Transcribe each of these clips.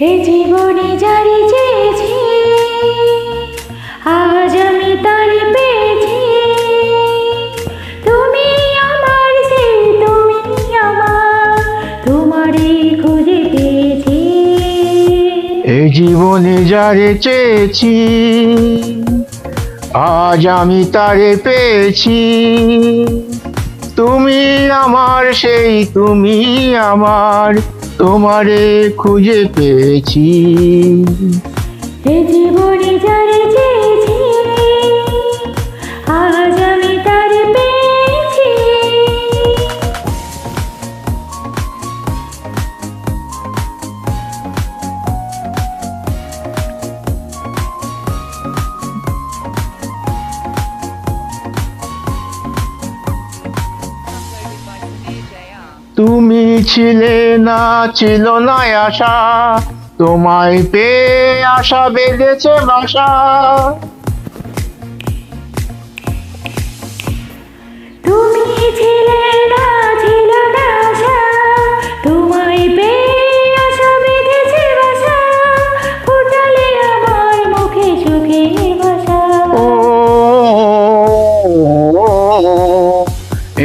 এ জীবনে যারে চেয়েছি আজ আমি তারে পেয়েছি। তুমি আমার সেই তুমি আমার, তোমারে খুঁজে পেয়েছি। এ জীবনে যারে চেয়েছি আজ আমি তারে পেয়েছি। তুমি আমার সেই তুমি আমার, তোমারে খুঁজে পেয়েছি। এ জীবনে যারে চেয়েছি আজ আমি তারে পেয়েছি। তুমি ছিলে না, ছিল না আশা, তোমায় পেয়ে আশা বেঁধেছে বাসা। তুমি ছিলে না, ছিল না আশা, তোমায় পেয়ে আশা বেঁধেছে বাসা। ফোটালে আমার মুখে সুখের ভাষা। ও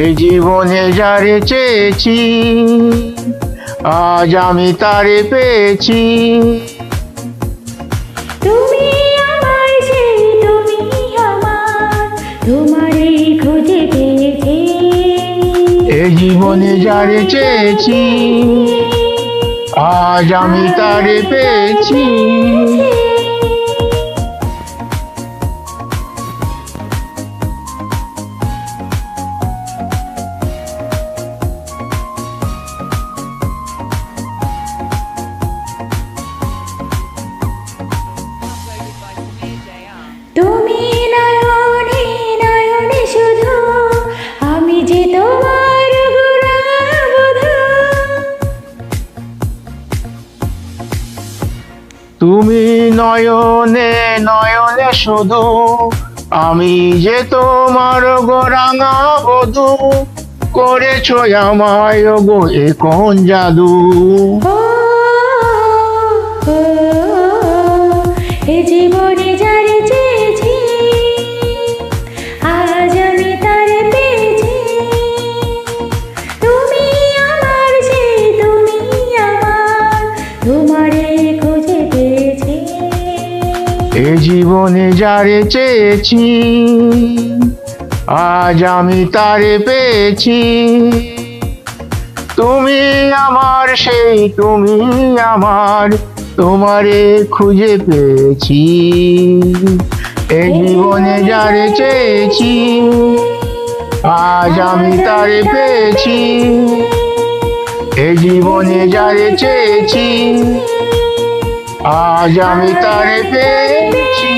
এই জীবনে যারে চেয়েছি আজ আমি তারে পেয়েছি। তুমি আমার সেই তুমি আমার, তোমারে খুঁজে পেয়েছি। এ জীবনে যারে চেয়েছি আজ আমি তারে পেয়েছি। তুমি নয়নে নয়নে শুধু, আমি যে তোমার বধূ। তুমি নয়নে নয়নে শুধু, আমি যে তোমার গোরাঙা বধূ। করেছো আমায় গো এ কোন জাদু। ও, ও, এ জীবনে যারে চেয়েছি আজ আমি তারে পেয়েছি। তুমি আমার সেই তুমি আমার, তোমারে খুঁজে পেয়েছি। এ জীবনে যারে চেয়েছি আজ আমি তারে পেয়েছি। তুমি আমার সেই তুমি আমার, তোমারে খুঁজে পেয়েছি। এ জীবনে যারে চেয়েছি আজ আমি তারে পেয়েছি। এ জীবনে যারে চেয়েছি আজ আমি তারে পেয়েছি।